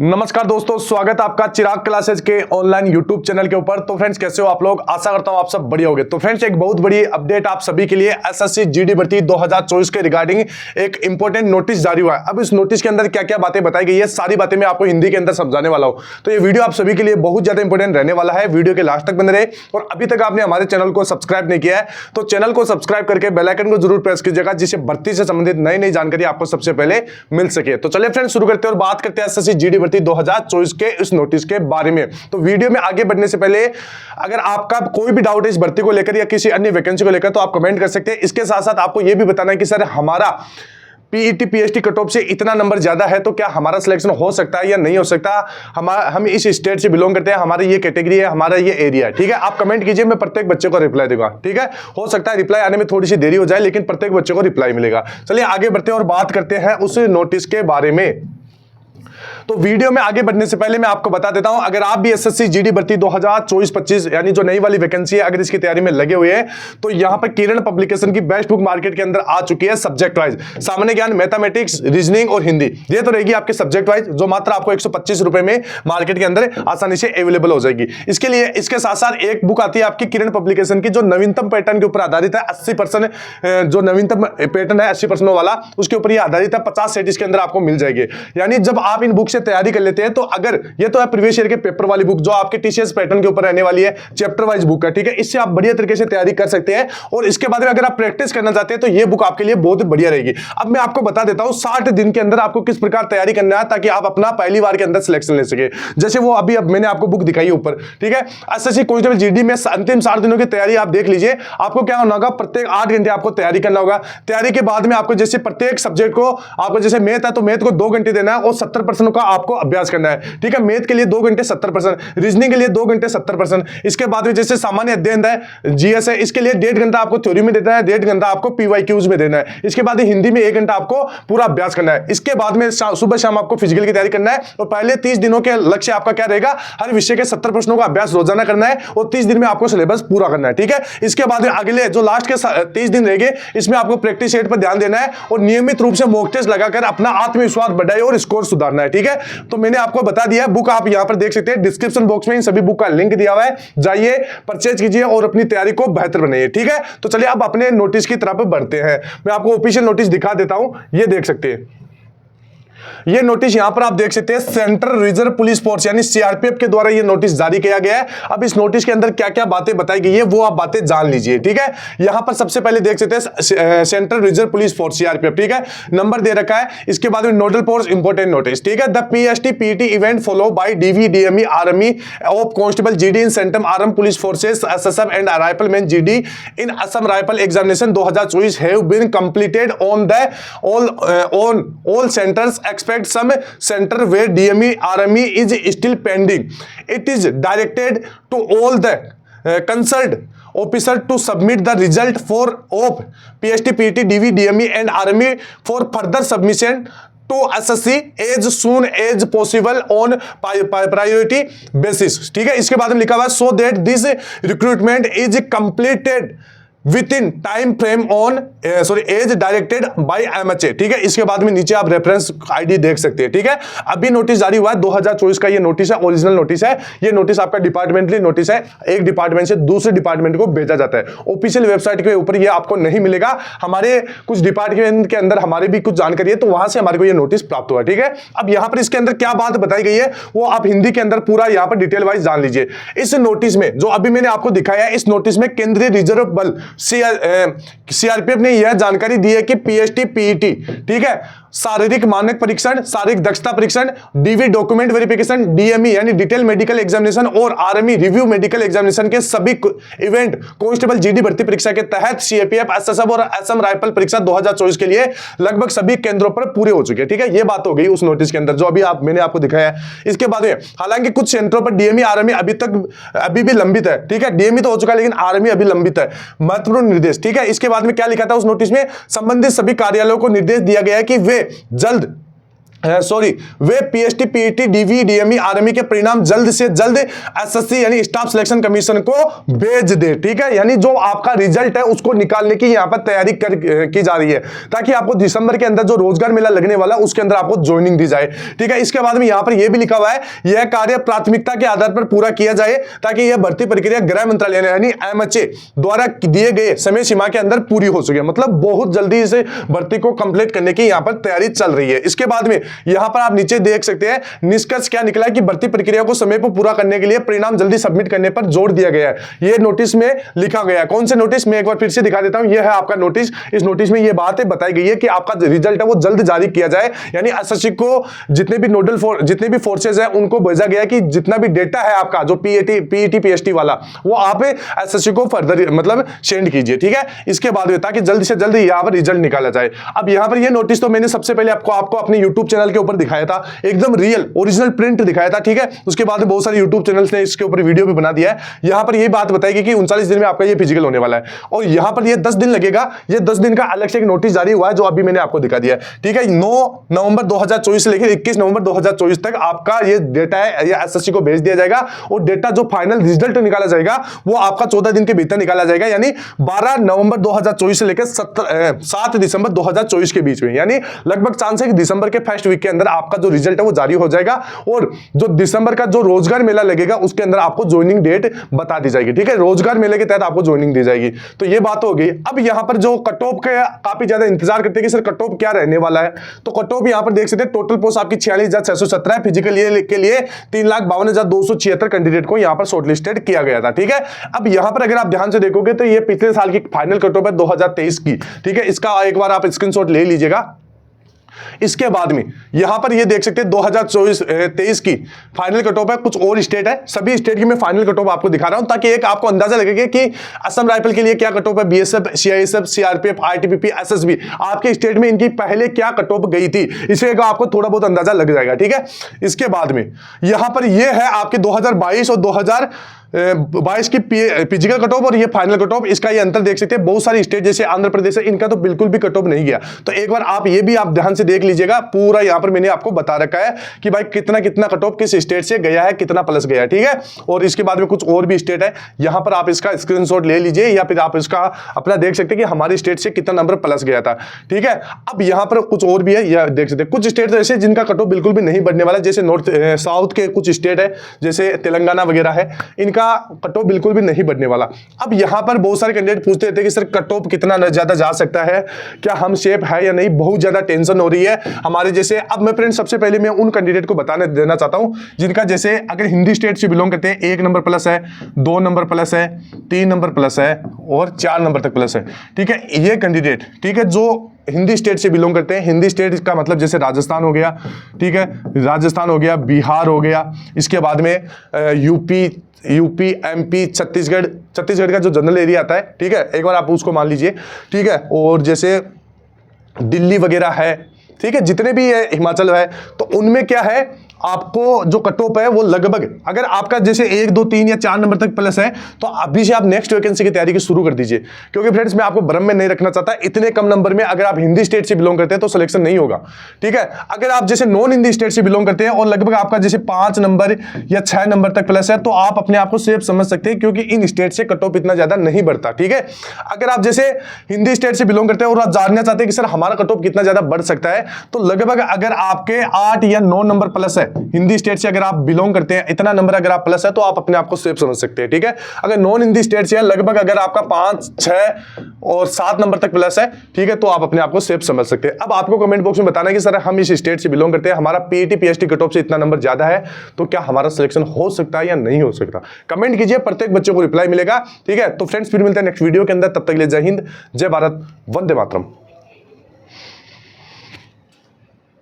नमस्कार दोस्तों, स्वागत है आपका चिराग क्लासेज के ऑनलाइन यूट्यूब चैनल के ऊपर। तो फ्रेंड्स, कैसे हो आप लोग? आशा करता हूं आप सब बढ़िया होंगे। तो फ्रेंड्स, एक बहुत बड़ी अपडेट आप सभी के लिए एसएससी जीडी भर्ती 2024 के रिगार्डिंग एक इंपॉर्टेंट नोटिस जारी हुआ है। अब इस नोटिस के अंदर क्या क्या बातें बताई गई है, सारी बातें मैं आपको हिंदी के अंदर समझाने वाला हूं। तो ये वीडियो आप सभी के लिए बहुत ज्यादा इंपॉर्टेंट रहने वाला है। वीडियो के लास्ट तक बने रहे। और अभी तक आपने हमारे चैनल को सब्सक्राइब नहीं किया है तो चैनल को सब्सक्राइब करके बेल आइकन को जरूर प्रेस कीजिएगा, जिससे भर्ती से संबंधित नई नई जानकारी आपको सबसे पहले मिल सके। तो चलिए फ्रेंड्स, शुरू करते हैं और बात करते हैं एसएससी जीडी भर्ती 2024 के इस नोटिस के बारे में। तो वीडियो में आगे बढ़ने से पहले अगर आपका कोई भी डाउट है इस भर्ती को लेकर या किसी अन्य वैकेंसी को लेकर तो आप कमेंट कर सकते हैं। इसके साथ साथ आपको यह भी बताना है कि सर हमारा पीईटी पीएचडी कट ऑफ से इतना नंबर ज्यादा है तो क्या हमारा सिलेक्शन हो सकता है या नहीं हो सकता। हम इस स्टेट से बिलोंग करते हैं, हमारी ये कैटेगरी है, हमारा ये एरिया है। ठीक है, आप कमेंट कीजिए, मैं प्रत्येक बच्चे को रिप्लाई दूंगा। ठीक है, हो सकता है रिप्लाई आने में थोड़ी सी देरी हो जाए, लेकिन प्रत्येक बच्चे को रिप्लाई मिलेगा। चलिए आगे बढ़ते हैं और बात करते हैं उस नोटिस के बारे में। तो वीडियो में आगे बढ़ने से पहले मैं आपको बता देता हूं, अगर आप भी एसएससी जीडी भर्ती 2024-25 यानी जो नई वाली वैकेंसी है, अगर इसकी तैयारी में लगे हुए हैं तो यहां पर किरण पब्लिकेशन की बेस्ट बुक मार्केट के अंदर आ चुकी है। सब्जेक्ट वाइज सामान्य ज्ञान, मैथमेटिक्स, रीजनिंग और हिंदी, ये तो रहेगी आपके सब्जेक्ट वाइज, जो मात्र आपको 125 रुपए में मार्केट के अंदर आसानी से अवेलेबल हो जाएगी। इसके लिए इसके साथ साथ एक बुक आती है आपकी किरण पब्लिकेशन की, जो नवीनतम पैटर्न के ऊपर आधारित है। 80% जो नवीनतम पैटर्न है 80% वाला, उसके ऊपर ये आधारित है। 50 सेट इसके अंदर आपको मिल जाएगी। यानी जब आप इन बुक से तैयारी कर लेते हैं तो अगर ये तो है प्रीवियस ईयर के पेपर वाली बुक जो आपके टीसीएस पैटर्न के ऊपर रहने वाली है, चैप्टर वाइज बुक है। ठीक है, इससे आप बढ़िया तरीके से तैयारी कर सकते हैं। और इसके बाद में अगर आप प्रैक्टिस करना चाहते हैं तो ये बुक आपके लिए बहुत बढ़िया रहेगी। अब मैं आपको बता देता हूं 60 दिन के अंदर आपको किस प्रकार तैयारी करना है ताकि आप अपना पहली बार के अंदर सिलेक्शन ले सके। जैसे वो अभी अब मैंने आपको बुक दिखाई ऊपर। ठीक है, एसएससी कांस्टेबल जीडी में अंतिम 60 दिनों की तैयारी आप देख लीजिए। आपको क्या होना होगा, प्रत्येक 8 घंटे आपको तैयारी करना होगा। तैयारी के बाद में आपको जैसे प्रत्येक सब्जेक्ट को आपको जैसे मैथ है तो मैथ को 2 घंटे देना है और 70% का आपको अभ्यास करना है। ठीक है, मैथ के लिए 2 घंटे 70%, रीजनिंग के लिए 2 घंटे 70%। इसके बाद में जैसे सामान्य अध्ययन है, जीएस है, इसके लिए 1.5 घंटा आपको थ्योरी में देना है, 1.5 घंटा आपको पीवाईक्यूज में देना है। इसके बाद हिंदी में 1 घंटा आपको पूरा अभ्यास करना है। इसके बाद में सुबह शाम आपको फिजिकल की तैयारी करना है। और पहले 30 दिनों के लक्ष्य आपका क्या रहेगा, हर विषय के 70 प्रश्नों का अभ्यास रोजाना करना है और 30 दिन में आपको सिलेबस पूरा करना है। ठीक है, इसके बाद अगले जो लास्ट के 30 दिन रहेंगे इसमें आपको प्रैक्टिस सेट पर ध्यान देना है और नियमित रूप से मॉक टेस्ट लगाकर अपना आत्मविश्वास बढ़ाए और स्कोर सुधारना है। ठीक है, तो मैंने आपको बता दिया, बुक आप यहां पर देख सकते हैं, डिस्क्रिप्शन बॉक्स में इन सभी बुक का लिंक दिया हुआ है, जाइए परचेज कीजिए और अपनी तैयारी को बेहतर बनाइए। ठीक है, तो चलिए अब अपने नोटिस की तरफ बढ़ते हैं। मैं आपको ऑफिशियल नोटिस दिखा देता हूं, ये देख सकते हैं। ये नोटिस यहां पर आप देख सकते हैं, सेंट्रल रिजर्व पुलिस फोर्स यानी सीआरपीएफ के द्वारा ये नोटिस जारी किया गया है। अब इस नोटिस के अंदर क्या क्या बातें बताई गई है वो आप बातें जान लीजिए। ठीक है, यहां पर सबसे पहले देख सकते हैं central reserve police force CRPF. ठीक है, नंबर दे रखा है। इसके बाद में नोडल फोर्स इंपोर्टेंट नोटिस। ठीक है, the PST PT event follow by DV DME army of constable GD in central arm police forces SSF and rifleman GD in Assam rifle examination 2024 have been completed on the all centres except some center where DME RME is still pending. It is directed to all the concerned officer to submit the result of PST, PT, DV, DME and RME for further submission to SSC as soon as possible on priority basis. ठीक है, इसके बाद में लिखा हुआ है so that this recruitment is completed within time frame on as directed by MHA। ठीक है, इसके बाद में नीचे आप रेफरेंस आईडी देख सकते हैं। ठीक है, अभी नोटिस जारी हुआ है 2024 का, ये नोटिस है, ओरिजिनल नोटिस है। ये नोटिस आपका डिपार्टमेंटली नोटिस है, एक डिपार्टमेंट से दूसरे डिपार्टमेंट को भेजा जाता है। ऑफिशियल वेबसाइट के ऊपर ये आपको नहीं मिलेगा। हमारे कुछ डिपार्टमेंट के अंदर हमारे भी कुछ जानकारी है तो वहां से हमारे को ये नोटिस प्राप्त हुआ। ठीक है, अब यहां पर इसके अंदर क्या बात बताई गई है वो आप हिंदी के अंदर पूरा यहां पर डिटेल वाइज जान लीजिए। इस नोटिस में जो अभी मैंने आपको दिखाया है, इस नोटिस में केंद्रीय रिजर्व बल सीआरपीएफ ने यह जानकारी दी है कि पीएसटी पीईटी, ठीक है, शारीरिक मानक परीक्षण, शारीरिक दक्षता परीक्षण, डीवी डॉक्यूमेंट वेरिफिकेशन, डीएमई यानी डिटेल मेडिकल एग्जामिनेशन और आर्मी रिव्यू मेडिकल एग्जामिनेशन के सभी इवेंट कांस्टेबल जीडी भर्ती परीक्षा के तहत सीएपीएफ, एसएसएफ और असम राइफल परीक्षा 2024 के लिए लगभग सभी केंद्रों पर पूरे हो चुके हैं। ठीक है, ये बात हो गई उस नोटिस के अंदर जो अभी मैंने आपको दिखाया है। इसके बाद में हालांकि कुछ सेंटरों पर डीएमई आर्मी अभी भी लंबित है। ठीक है, डीएमई तो हो चुका है लेकिन आर्मी अभी लंबित है। महत्वपूर्ण निर्देश। ठीक है, इसके बाद में क्या लिखा था उस नोटिस में, संबंधित सभी कार्यालयों को निर्देश दिया गया है कि वे जल्द सॉरी वे PST, PET, DV, DME, RME के परिणाम जल्द से जल्द एसएससी यानी स्टाफ सिलेक्शन कमीशन को भेज दे। ठीक है, यानी जो आपका रिजल्ट है उसको निकालने की यहां पर तैयारी की जा रही है, ताकि आपको दिसंबर के अंदर जो रोजगार मेला लगने वाला उसके अंदर आपको ज्वाइनिंग दी जाए। ठीक है, इसके बाद में यहां पर यह भी लिखा हुआ है, यह कार्य प्राथमिकता के आधार पर पूरा किया जाए, ताकि यह भर्ती प्रक्रिया गृह मंत्रालय यानी एमएचए द्वारा दिए गए समय सीमा के अंदर पूरी हो सके। मतलब बहुत जल्दी इसे भर्ती को कंप्लीट करने की यहां पर तैयारी चल रही है। इसके बाद में यहां पर आप नीचे देख सकते हैं निष्कर्ष क्या निकला है कि भर्ती प्रक्रिया को समय पर पूरा करने के लिए परिणाम जल्दी सबमिट करने पर जोर दिया गया है। यह नोटिस में लिखा गया है। कौन से नोटिस, मैं एक बार फिर से दिखा देता हूं, यह है आपका नोटिस। इस नोटिस में यह बात बताई गई है कि आपका रिजल्ट है वो जल्द जारी किया जाए, यानी एसएससी को जितने भी नोडल जितने भी फोर्सेज है उनको भेजा गया कि जितना भी डेटा है आपका जो पीईटी पीएसटी वाला वो आप एसएससी को फर्दर मतलब सेंड कीजिए। ठीक है, इसके बाद ताकि जल्द से जल्द यहां पर रिजल्ट निकाला जाए। अब यहां पर यह नोटिस तो मैंने सबसे पहले आपको अपने यूट्यूब चैनल के ऊपर दिखाया था, एकदम रियल ओरिजिनल प्रिंट दिखाया था। ठीक है, उसके बाद बहुत सारे यूट्यूब चैनल्स ने इसके ऊपर वीडियो भी बना दिया है। यहां पर यह बात बताएगी कि 39 दिन में आपका ये फिजिकल होने वाला है, और यहां पर ये 10 दिन लगेगा। ये 10 दिन का अलग से एक नोटिस जारी हुआ है जो अभी मैंने आपको दिखा दिया है। ठीक है, 9 नवंबर 2024 से लेकर 21 नवंबर 2024 तक आपका ये डेटा है ये एसएससी को भेज दिया जाएगा, और डेटा जो फाइनल रिजल्ट निकाला जाएगा वो आपका 14 दिन के भीतर निकाला जाएगा, यानी 12 नवंबर 2024 से लेकर 7 दिसंबर 2024 के बीच में, यानी लगभग चांस है कि दिसंबर के फर्स्ट वीक के अंदर आपका जो रिजल्ट है वो जारी हो जाएगा, और जो दिसंबर का जो रोजगार मेला लगेगा उसके अंदर आपको ज्वाइनिंग डेट बता दी जाएगी। ठीक है, रोजगार मेले के तहत आपको ज्वाइनिंग दी जाएगी। तो ये बात हो गई। अब यहां पर जो कट ऑफ का काफी ज्यादा इंतजार करते हैं कि सर कट ऑफ क्या रहने वाला है, तो कट ऑफ यहां पर देख सकते हैं टोटल पोस्ट आपकी 46,617 है। फिजिकल के लिए 3,52,276 कैंडिडेट को यहां पर शॉर्टलिस्टेड किया गया था। ठीक है, अब यहां पर अगर आप ध्यान से देखोगे तो ये पिछले साल की फाइनल कट ऑफ है 2023 की। ठीक है, इसका एक बार आप स्क्रीनशॉट ले लीजिएगा। इसके बाद में यहां पर ये देख सकते हैं 2023 की फाइनल कट ऑफ है। कुछ और स्टेट है, सभी स्टेट की मैं फाइनल कट ऑफ आपको दिखा रहा हूं ताकि एक आपको अंदाजा लगेगा कि असम राइफल के लिए क्या कट ऑफ है, BSF, CISF, CRPF, ITBP, SSB, आपके स्टेट में इनकी पहले क्या कट ऑफ गई थी, इसे आपको थोड़ा बहुत अंदाजा लग जाएगा। ठीक है, इसके बाद में यहां पर यह है आपके 2022 और 2022 की फिजिकल कट ऑफ और ये फाइनल कट ऑफ, इसका ये अंतर देख सकते हैं। बहुत सारी स्टेट जैसे आंध्र प्रदेश है, इनका तो बिल्कुल भी कट ऑफ नहीं गया। तो एक बार आप ये भी आप ध्यान से देख लीजिएगा, पूरा यहां पर मैंने आपको बता रखा है कि भाई कितना कितना कट ऑफ किस स्टेट से गया है, कितना प्लस गया है। ठीक है, और इसके बाद में कुछ और भी स्टेट है, यहां पर आप इसका स्क्रीनशॉट ले लीजिए या फिर आप इसका अपना देख सकते हैं कि हमारे स्टेट से कितना नंबर प्लस गया था। ठीक है, अब यहां पर कुछ और भी है, यह देख सकते हैं कुछ स्टेट ऐसे जिनका कट ऑफ बिल्कुल भी नहीं बढ़ने वाला, जैसे नॉर्थ साउथ के कुछ स्टेट है जैसे तेलंगाना वगैरह है, इनका कट ऑफ बिल्कुल भी नहीं बढ़ने वाला। अब यहां पर बहुत सारे कैंडिडेट पूछते रहते हैं कि सर कट ऑफ कितना ज्यादा जा सकता है, क्या हम सेफ है या नहीं, बहुत ज्यादा टेंशन हो रही है हमारे जैसे। अब मैं फ्रेंड सबसे पहले मैं उन कैंडिडेट को बताने देना चाहता हूं जिनका जैसे अगर हिंदी स्टेट से बिलोंग करते हैं 1 नंबर प्लस है, 2 नंबर प्लस है, 3 नंबर प्लस है और 4 नंबर तक प्लस है। ठीक है, ये कैंडिडेट ठीक है जो हिंदी स्टेट से बिलोंग करते हैं। हिंदी स्टेट का मतलब जैसे राजस्थान हो गया, ठीक है, राजस्थान हो गया, बिहार हो गया, इसके बाद में यूपी, एमपी, छत्तीसगढ़ का जो जनरल एरिया आता है। ठीक है, एक बार आप उसको मान लीजिए। ठीक है, और जैसे दिल्ली वगैरह है, ठीक है, जितने भी है, हिमाचल है, तो उनमें क्या है आपको जो कट ऑफ है वो लगभग अगर आपका जैसे 1, 2, 3 या 4 नंबर तक प्लस है तो अभी से आप नेक्स्ट वैकेंसी की तैयारी की शुरू कर दीजिए। क्योंकि फ्रेंड्स मैं आपको भ्रम में नहीं रखना चाहता, इतने कम नंबर में अगर आप हिंदी स्टेट से बिलोंग करते हैं तो सिलेक्शन नहीं होगा। ठीक है, अगर आप जैसे नॉन हिंदी स्टेट से बिलोंग करते हैं और लगभग आपका जैसे 5 नंबर या 6 नंबर तक प्लस है तो आप अपने आप को सेफ समझ सकते हैं, क्योंकि इन स्टेट से कट ऑफ इतना ज्यादा नहीं बढ़ता। ठीक है, अगर आप जैसे हिंदी स्टेट से बिलोंग करते हैं और आप जानना चाहते हैं कि सर हमारा कट ऑफ कितना ज्यादा बढ़ सकता है, तो लगभग अगर आपके 8 या 9 नंबर प्लस है हिंदी स्टेट से, अगर आप बिलोंग करते हैं, इतना नंबर अगर आप प्लस है तो आप अपने आप को सेफ समझ सकते हैं। ठीक है, अगर नॉन हिंदी स्टेट से लगभग अगर आपका 5, 6 और 7 नंबर तक प्लस है, ठीक है, तो आप अपने आप को सेफ समझ सकते हैं। अब आपको कमेंट बॉक्स में बताना है कि सर हम इस स्टेट से बिलोंग करते हैं, हमारा पीईटी पीएचडी कट ऑफ से इतना नंबर ज्यादा है, तो क्या हमारा सिलेक्शन हो सकता है या नहीं हो सकता। कमेंट कीजिए, प्रत्येक बच्चे को रिप्लाई मिलेगा। ठीक है, तो फ्रेंड्स फिर मिलते हैं नेक्स्ट वीडियो के अंदर, तब तक के लिए जय हिंद, जय भारत, वंदे मातरम।